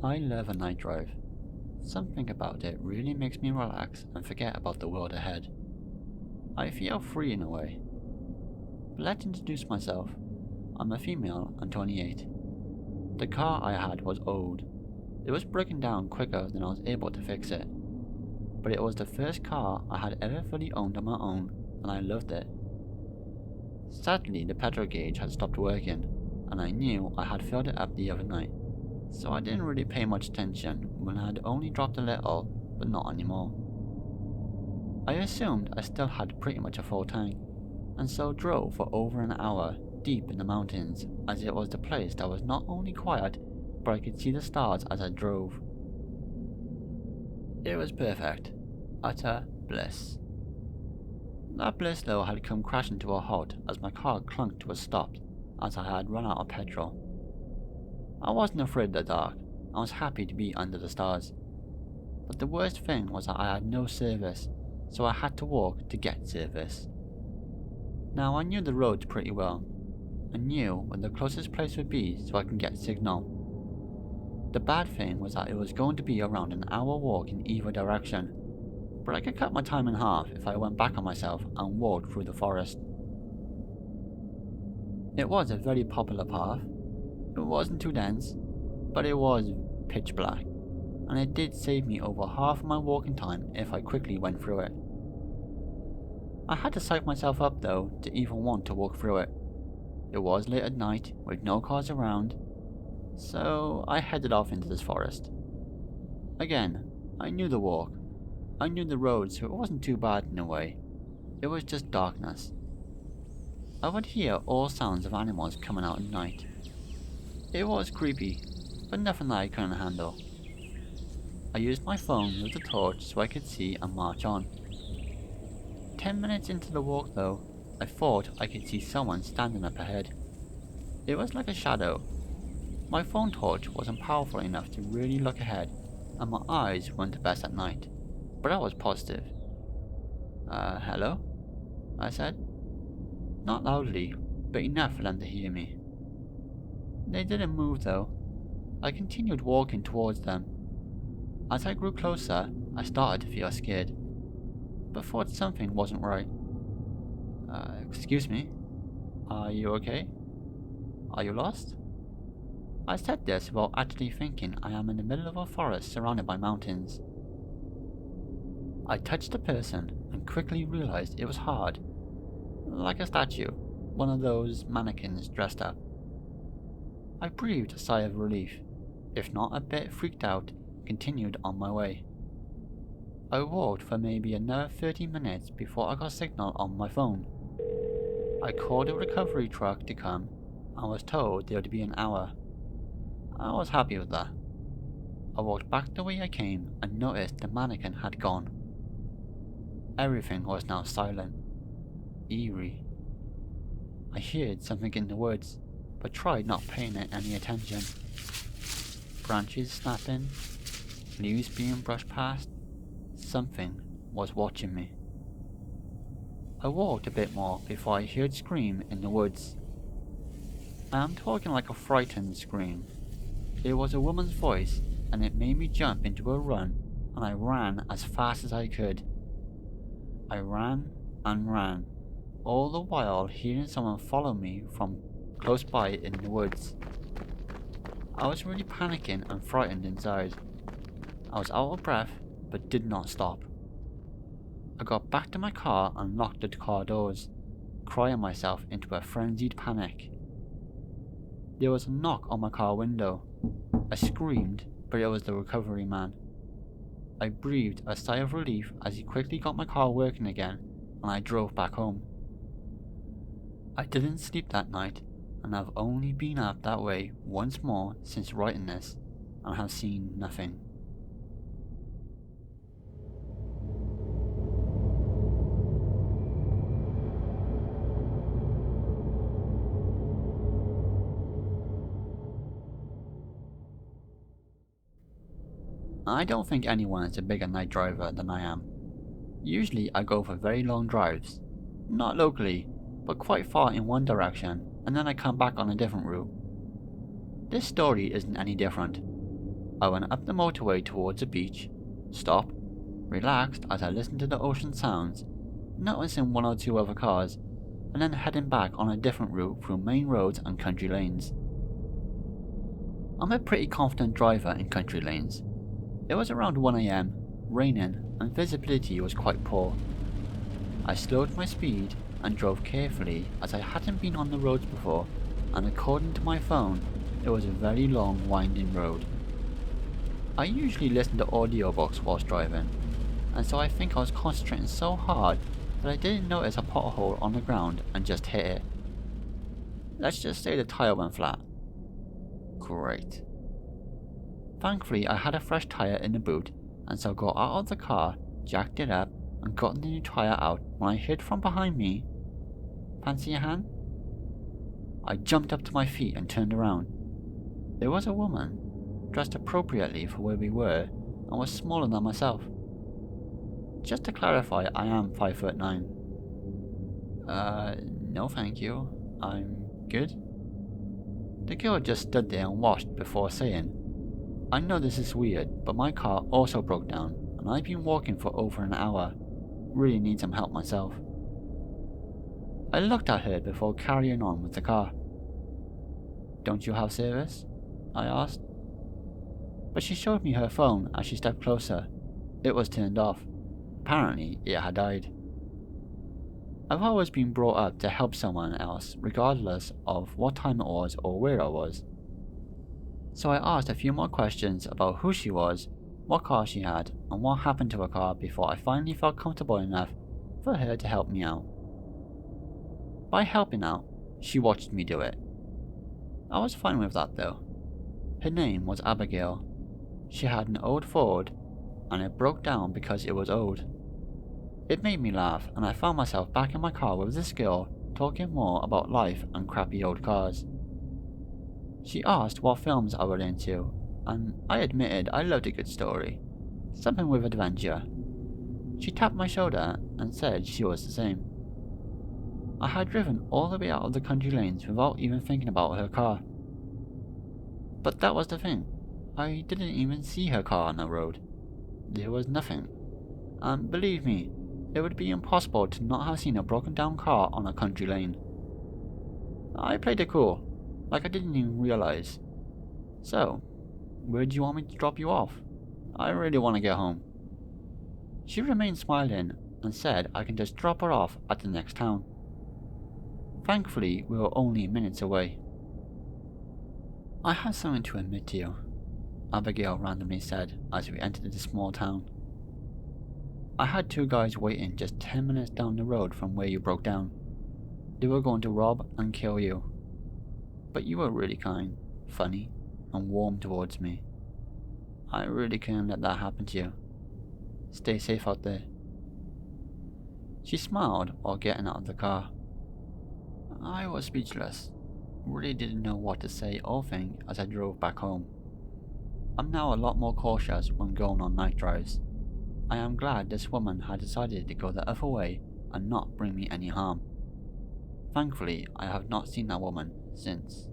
I love a night drive. Something about it really makes me relax and forget about the world ahead. I feel free in a way. But let's introduce myself. I'm a female and 28. The car I had was old. It was breaking down quicker than I was able to fix it. But it was the first car I had ever fully owned on my own, and I loved it. Sadly, the petrol gauge had stopped working, and I knew I had filled it up the other night. So I didn't really pay much attention when I had only dropped a little, but not anymore. I assumed I still had pretty much a full tank, and so drove for over an hour deep in the mountains, as it was the place that was not only quiet, but I could see the stars as I drove. It was perfect. Utter bliss. That bliss though had come crashing to a halt as my car clunked to a stop, as I had run out of petrol. I wasn't afraid of the dark, I was happy to be under the stars. But the worst thing was that I had no service, so I had to walk to get service. Now I knew the roads pretty well. I knew where the closest place would be so I could get signal. The bad thing was that it was going to be around an hour walk in either direction, but I could cut my time in half if I went back on myself and walked through the forest. It was a very popular path. It wasn't too dense, but it was pitch black, and it did save me over half of my walking time if I quickly went through it. I had to psych myself up though to even want to walk through it. It was late at night with no cars around, so I headed off into this forest. Again, I knew the walk. I knew the road, so it wasn't too bad in a way. It was just darkness. I would hear all sounds of animals coming out at night. It was creepy, but nothing that I couldn't handle. I used my phone with the torch so I could see and march on. 10 minutes into the walk though, I thought I could see someone standing up ahead. It was like a shadow. My phone torch wasn't powerful enough to really look ahead, and my eyes weren't the best at night, but I was positive. Hello? I said. Not loudly, but enough for them to hear me. They didn't move though. I continued walking towards them. As I grew closer, I started to feel scared, but thought something wasn't right. Excuse me? Are you okay? Are you lost? I said this while actually thinking I am in the middle of a forest surrounded by mountains. I touched the person and quickly realized it was hard. Like a statue, one of those mannequins dressed up. I breathed a sigh of relief, if not a bit freaked out, continued on my way. I walked for maybe another 30 minutes before I got signal on my phone. I called a recovery truck to come and was told there would be an hour. I was happy with that. I walked back the way I came and noticed the mannequin had gone. Everything was now silent, eerie. I heard something in the woods, but tried not paying it any attention. Branches snapping, leaves being brushed past. Something was watching me. I walked a bit more before I heard scream in the woods. I am talking like a frightened scream. It was a woman's voice, and it made me jump into a run, and I ran as fast as I could. I ran and ran, all the while hearing someone follow me from close by in the woods. I was really panicking and frightened inside. I was out of breath, but did not stop. I got back to my car and locked the car doors, crying myself into a frenzied panic. There was a knock on my car window. I screamed, but it was the recovery man. I breathed a sigh of relief as he quickly got my car working again, and I drove back home. I didn't sleep that night, and I've only been up that way once more since writing this, and have seen nothing. I don't think anyone is a bigger night driver than I am. Usually I go for very long drives, not locally, but quite far in one direction, and then I come back on a different route. This story isn't any different. I went up the motorway towards the beach, stopped, relaxed as I listened to the ocean sounds, noticing one or two other cars, and then heading back on a different route through main roads and country lanes. I'm a pretty confident driver in country lanes. It was around 1 AM, raining, and visibility was quite poor. I slowed my speed and drove carefully as I hadn't been on the roads before, and according to my phone, it was a very long winding road. I usually listen to audiobooks whilst driving, and so I think I was concentrating so hard that I didn't notice a pothole on the ground and just hit it. Let's just say the tyre went flat. Great. Thankfully I had a fresh tyre in the boot, and so got out of the car, jacked it up, and got the new tyre out when I heard from behind me, "Fancy a hand?" I jumped up to my feet and turned around. There was a woman, dressed appropriately for where we were, and was smaller than myself. Just to clarify, I am 5'9". No thank you, I'm good. The girl just stood there and watched before saying, "I know this is weird, but my car also broke down, and I've been walking for over an hour. Really need some help myself." I looked at her before carrying on with the car. "Don't you have service?" I asked. But she showed me her phone as she stepped closer. It was turned off. Apparently, it had died. I've always been brought up to help someone else regardless of what time it was or where I was. So I asked a few more questions about who she was, what car she had, and what happened to her car before I finally felt comfortable enough for her to help me out. By helping out, she watched me do it. I was fine with that though. Her name was Abigail. She had an old Ford, and it broke down because it was old. It made me laugh, and I found myself back in my car with this girl talking more about life and crappy old cars. She asked what films I were into, and I admitted I loved a good story, something with adventure. She tapped my shoulder and said she was the same. I had driven all the way out of the country lanes without even thinking about her car. But that was the thing, I didn't even see her car on the road. There was nothing, and believe me, it would be impossible to not have seen a broken down car on a country lane. I played it cool, like I didn't even realize. "So, where do you want me to drop you off? I really want to get home." She remained smiling and said I can just drop her off at the next town. Thankfully, we were only minutes away. "I have something to admit to you," Abigail randomly said as we entered the small town. "I had two guys waiting just 10 minutes down the road from where you broke down. They were going to rob and kill you. But you were really kind, funny, and warm towards me. I really couldn't let that happen to you. Stay safe out there." She smiled while getting out of the car. I was speechless. Really didn't know what to say or think as I drove back home. I'm now a lot more cautious when going on night drives. I am glad this woman had decided to go the other way and not bring me any harm. Thankfully, I have not seen that woman since.